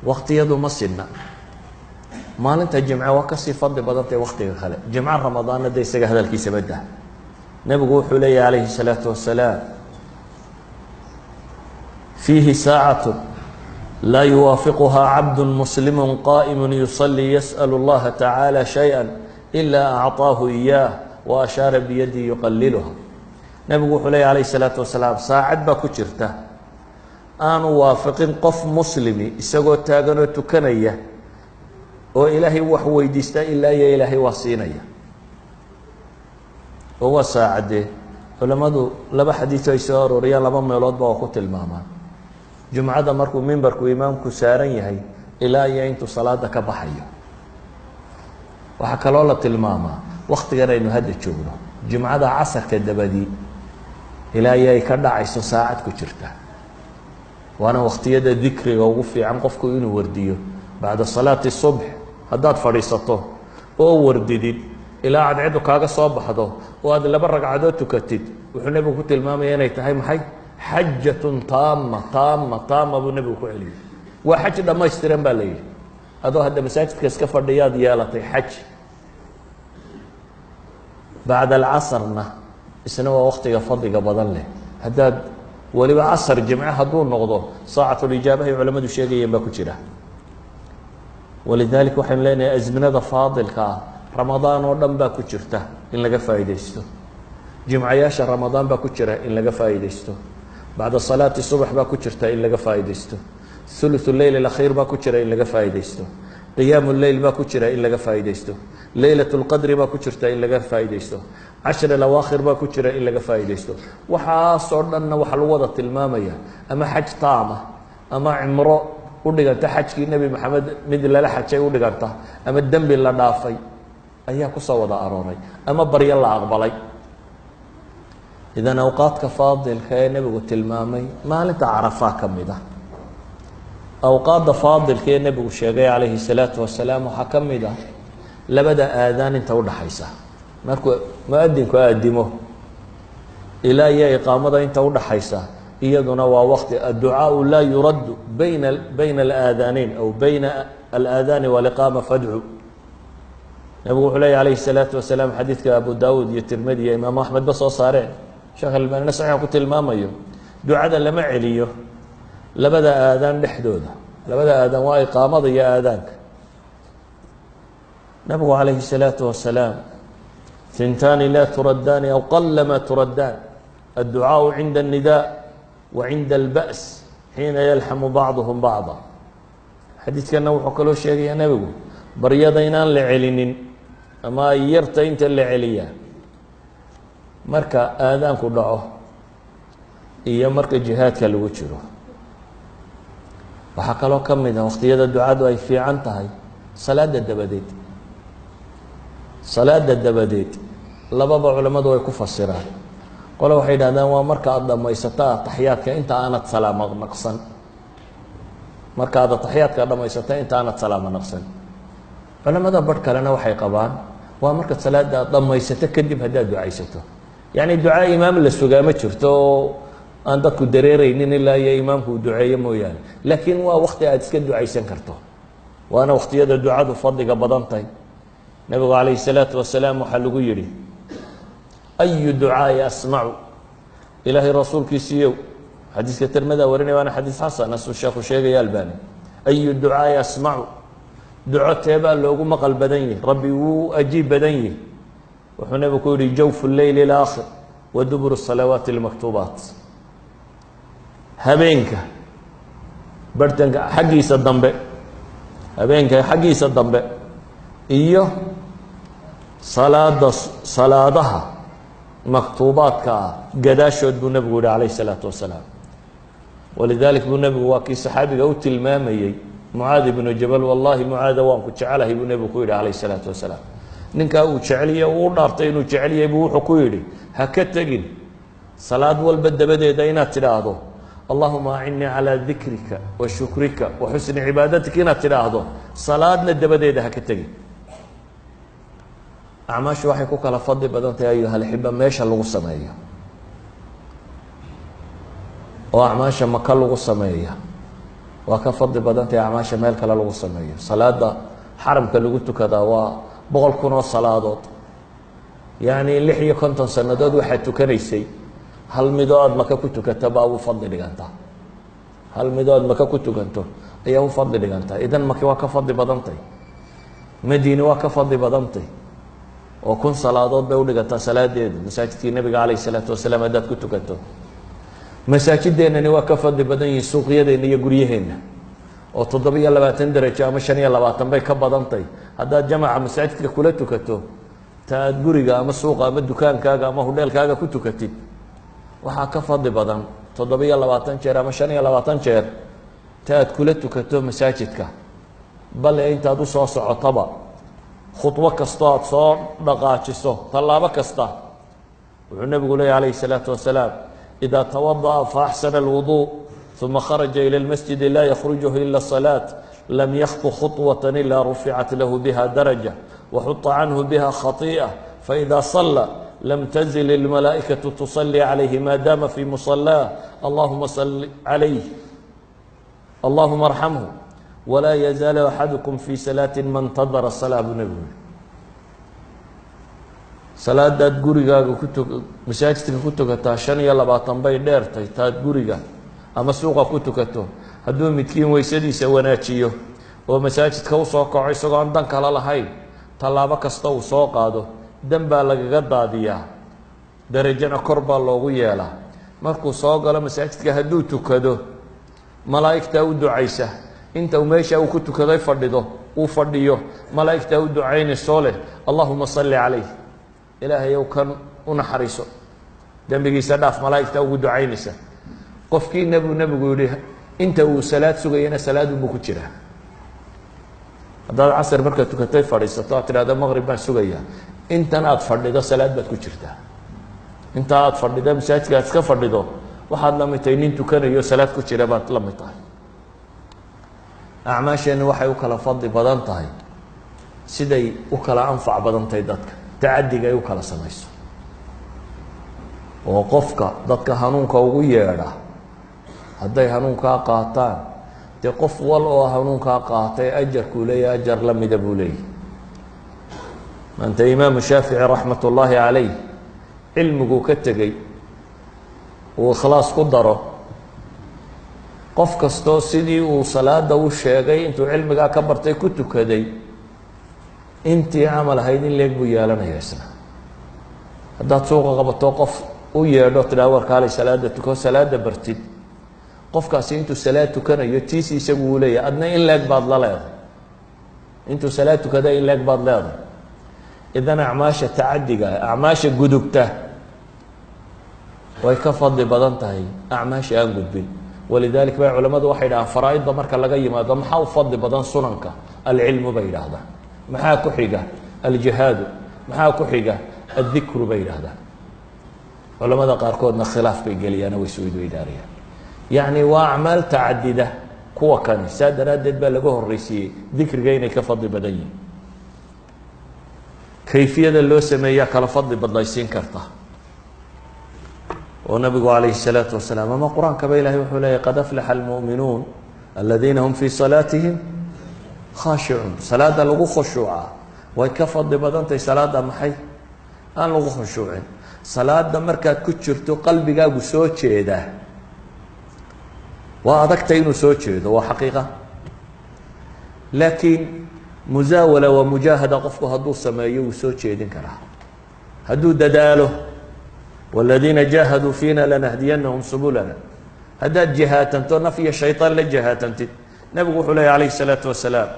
waqtiyadu ma sidna maalinta jimca waa ka sii fadli badantay waqtiga kale jimca ramadaanna de isaga hadalkiisa badda nabigu wuxuu leeyahay calayhi salaatu wasalaam fiihi saacatu laa yuwaafiquhaa cabdu muslimu qaa'imu yusalii yas'alu allaha tacaala shay-an ilaa acطaahu iyaah wa ashaara biyadii yuqaliluha nabigu wuxuu leeyahy calayhi salaatu wasalaam saacad baa ku jirta aanu waafiqin qof muslimi isagoo taaganoo tukanaya oo ilaahay wax weydiista ilaa iyo ilaahay waa siinaya oo waa saacadee culamadu laba xadiid ay soo arooriyaan laba meeloodba oo ku tilmaamaan jumcada markuu mimbarku imaamku saaran yahay ilaa iyo intuu salaada ka baxayo waxaa kaloo la tilmaamaa waqtigan aynu hadda joogno jumcada casarka dabadii ilaa iyo ay ka dhacayso saacad ku jirta waana waqtiyada dikriga ugu fiican qofku inuu wardiyo bacda salaati subx haddaad fadhiisato oo wardidid ilaa cadceedu kaaga soo baxdo oo aad laba ragcadood tukatid wuxuu nebigu ku tilmaamaya inay tahay maxay xajatun taama buu nebigu ku celiyey waa xaj dhammaystiran baa la yidhi adoo hadda masaajidka iska fadhiyaad yeelatay xaj bacda alcasarna isna waa waqtiga fadliga badan leh haddaad weliba casar jimce hadduu noqdo saacatulijaabahay culamadu sheegayeen baa ku jira walidalik waxaynu leenahay asminada faadilka ah ramadaan oo dhan baa ku jirta in laga faa'iidaysto jimcayaasha ramadaan baa ku jira in laga faa'iidaysto bacda salaati subax baa ku jirta in laga faa'iidaysto thuluth leyl alakhiir baa ku jira in laga faa'iidaysto qiyaamu leyl baa ku jira in laga faa'iidaysto leylat lqadri baa ku jirta in laga faa'iidaysto cashri alawaakhir baa ku jira in laga faa'iidaysto waxaasoo dhanna waxaa lagu wada tilmaamaya ama xaj taama ama cimro u dhiganta xajkii nebi maxamed mid lala xajay u dhiganta ama dembi la dhaafay ayaa kusoo wada arooray ama baryo la aqbalay idan awqaadka faadilka ee nebigu tilmaamay maalinta carafaa ka mid ah awqaadda faadilka ee nebigu sheegay calayhi salaatu wasalaam waxaa ka mid ah labada aadaan inta udhaxaysa markuu mu-adinku aadimo ilaa iyo iqaamada inta udhaxaysa iyaduna waa waqti adducaau laa yuraddu bayna alaadaanayn aw bayna alaadaani waliqaama fadcu nebigu wuxuu leeya calayhi salaatu wasalaam xadiidka abu daawuud iyo tirmidi iyo imaamu axmed ba soo saareen sheekh albaanina saxiixa ku tilmaamayo ducada lama celiyo labada aadaan dhexdooda labada aadaan waa iqaamada iyo aadaanka nabigu calayhi salaatu wasalaam hintaani laa turaddaani aw qalama turaddaan adducaau cinda الnidaa wa cinda اlba's xiina yalxamu bacduhum bacda xadiidkana wuxuu kaloo sheegayaa nebigu baryada inaan la celinin ama ay yarta inta la celiyaa marka aadaanku dhaco iyo marka jihaadka lagu jiro waxaa kaloo ka mid ah waqtiyada ducadu ay fiican tahay salaada dabadeed salaada dabadeed lababa culamadu way ku fasiraan qole waxay yidhahdaan waa marka aada dhammaysato ataxiyaadka inta aanad salaamo naqsan marka aad ataxiyaadka dhammaysato inta aanad salaamo naqsan culamada barh kalena waxay qabaan waa marka salaada aad dhammaysato kadib haddaad ducaysato yacni ducaa imaam la sugaa ma jirto oo aan dadku dareeraynin ilaa iyo imaamku uu duceeyo mooyaane laakiin waa waqti aad iska ducaysan karto waana waqtiyada ducadu fadliga badan tahay nabigu calayhi salaatu wasalaam waxaa lagu yidhi ayu ducaai asmacu ilaahay rasuulkiisiiyow xadiiska tirmida warinaya waana xadiis xasan asuu sheekhu sheegaya albani ayu ducaai asmacu duco teebaa loogu maqal badan yahi rabbi wuu ajiib badan yihi wuxuu nabigu ku yihi jawfu leyl alaakhir wa duburu salawaati almaktuubaat habeenka bartanka xaggiisa dambe habeenka xaggiisa dambe iyo salaadaha maktuubaadka ah gadaashood buu nebigu yihi calayh isalaatu wasalaam walidalik buu nebigu waa kii saxaabiga u tilmaamayey mucaad ibnu jabal wallahi mucaada waan ku jecelahay buu nebigu ku yidhi calayh isalaatu wasalaam ninkaa uu jeceliye uu u dhaartay inuu jecelyahay buu wuxuu ku yidhi ha ka tegin salaad walba dabadeeda inaad tidhaahdo allahuma acinnii calaa dikrika wa shukrika wa xusni cibaadatika inaad tidhaahdo salaadna dabadeeda ha ka tegin acmaashu waxay ku kala fadli badan tahay ayuhalaxiba meesha lagu sameeyo oo acmaasha maka lagu sameeya waa ka fadli badantay acmaasha meel kale lagu sameeyo. salaada xaramka lagu tukadaa waa 100 kun oo salaadood, yacni 56 sannadood waxaad tukanaysay hal midoo aad maka ku tukata baa u fadli dhigantaa. hal midoo aad maka ku tukanto ayaa u fadli dhigantaa. idan maki waa ka fadli badantay, madiine waa ka fadli badantay oo 1000 salaadood bay u dhigantaa salaadeedu masaajidkii nabiga calayhi salaatu wasalaam haddaad ku tukanto. masaajideennani waa ka fadli badan yihiin suuqyadeenna iyo guryaheenna oo 27 darajo ama 25 bay ka badantay haddaad jamaca masaajidka kula tukato ta aad guriga ama suuqa ama dukaankaaga ama hudheelkaaga ku tukatid. waxaa ka fadli badan 27 jeer ama 25 jeer ta aad kula tukato masaajidka. bale intaad u soo socotaba khudwo kastoo aad soo dhaqaajiso tallaabo kasta wuxuu nabigu leeyahy calayhi salaatu wasalaam إذا توضأ فأحسن الوضوء ثم خرج إلى المسجد لا يخرجه إلا الصلاة لم يخطو خطوة إلا رفعت له بها درجة وحط عنه بها خطيئة فإذا صلى لم تزل الملائكة تصلي عليه ما دام في مصلاه اللهم صل عليه اللهم ارحمه ولا يزال أحدكم في صلاة ما انتظر الصلاة بنبيه. salaadaad gurigaaga masaajidka ku tukataa 25 bay dheertay taad guriga ama suuqa ku tukato. hadduu midkiin weysadiisa wanaajiyo oo masaajidka u soo kaco isagoo aan dan kala lahayn tallaabo kasta uu soo qaado dan baa lagaga daadiyaa, darajana kor baa loogu yeelaa. markuu soo galo masaajidka hadduu tukado malaa'igtaa u ducaysa inta uu meesha uu ku tukaday uu fadhiyo malaa'igtaa u ducaynayso leh allahuma salli calayh, ilaahay ow kan u naxariiso dembigiisa dhaaf. malaa'igta ugu ducaynaysa. qofkii nabigu yidhi inta uu salaad sugayana salaadunbuu ku jiraa. haddaad casr markaad tukatay fadhiisato aad tidhahda maqrib baan sugayaa, intan aad fadhido salaad baad ku jirtaa. inta aad fadhido masaajidka aad iska fadhido waxaad la mid tahay nin tukanayo salaad ku jira baad la mid tahay. acmaasheenni waxay u kala fadli badan tahay siday u kala anfac badan tahay dadka, tacadiga ay u kala samayso. oo qofka dadka hanuunka ugu yeedha hadday hanuunkaa qaataan dee qof wal oo hanuunkaa qaatay ajarkuu leeyahy ajar la mida buu leeyahy. maanta imaamu shaafici raxmat ullaahi calayh cilmiguu ka tegey uu ikhlaas ku daro qof kastoo sidii uu salaada u sheegay intuu cilmigaa ka bartay ku tukaday intii camal ahayd in leeg buu yeelanaya isna. haddaad suuqa qabato qof u yeedho tidhaa warkaalay salaada tuko salaada bartid, qofkaasi intuu salaad tukanayo tiisi isagu uu leeyahay adna in leeg baad la leedahay. intuu salaad tukada in leeg baad leedahay. idan acmaasha tacadiga acmaasha gudubta way ka fadli badan tahay acmaasha aan gudbin. walidalik bay culamadu waxay dhahaan faraa'idda marka laga yimaado maxaa u fadli badan sunanka? alcilmu bay yidhaahdaan. maxaa ku xiga? aljihaadu. maxaa ku xiga? addikru bay yidhaahdaan. culamada qaarkoodna khilaaf bay geliyaan way isweydaariyaan. yacni waa acmaal tacadida kuwa kani. saa daraaddeed baa laga horreysiiyey dikriga inay ka fadli badan yihin. kayfiyada loo sameeyaa kala fadli badlaysiin karta. oo nabigu calayhi الsalaatu wasalaam ama qur-aankaba ilahay wuxuu leeyahy qad aflaxa almu'minuun aladiina hum fii salaatihim khaashicuun. salaada lagu khushuuca way ka fadli badantahay salaada maxay aan lagu khushuucin. salaada markaad ku jirto qalbigaagu soo jeeda waa adagtay inuu soo jeedo, waa xaqiiqa. laakiin musaawala waa mujaahada qofku hadduu sameeyo wuu soo jeedin karaa hadduu dadaalo. والذيina jaahaduu fiina lanahdiyanahum subulana. haddaad jihaatanto naf iyo shayطaan la jihaatantid nabigu wuxuu leeya calayhi الsalaaةu wasalaam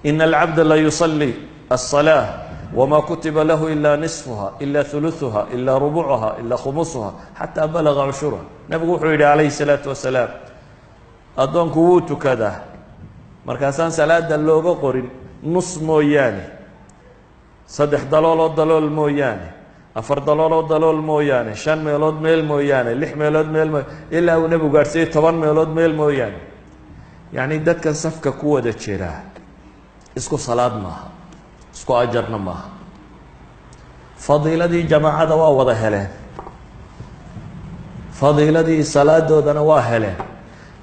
ina alcabda la yuصلي الصلاة wma kutiba lahu ila نصفha ila ثuluثha ila rubucha ila khumusuha xataa balaga cushurha. nabigu wuxuu yihi calayhi الsalaaةu wasalaam addoonku wuu tukadaa markaasaan salaada looga qorin nus mooyaane, 3 dalooloo dalool mooyaane, 4 dalooloo dalool mooyaane, 5 meelood meel mooyaane, 6 meelood meel ilaa uu nebigu gaadhsiiyey 10 meelood meel mooyaane. yacni dadkan safka ku wada jiraa isku salaad maaha, isku ajarna maaha. fadiiladii jamaacada waa wada heleen, fadiiladii salaadoodana waa heleen,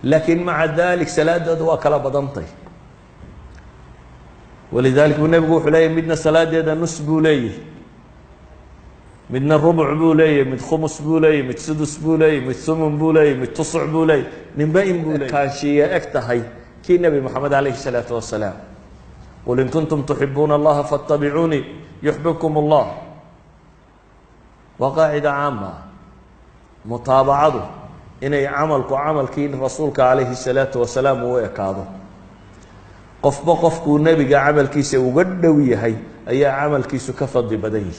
لكن مع ذلك سلاد وكلا بدنطي ولذلك النبي يقول حليه مدنا سلاد هذا نص بوليه مدنا الربع بوليه مد خمس بوليه مد سدس بوليه مد ثمن بوليه مد تسع بوليه من بين بوليه كان شيء اكتهي كي النبي محمد عليه الصلاة والسلام قل إن كنتم تحبون الله فاتبعوني يحببكم الله وقاعدة عامة متابعته إني عمل كين رسولك عليه الصلاة والسلام ويكاده قف بقف كون نبي عمل كيس وقدوي هي أي عمل كيس كفض بديه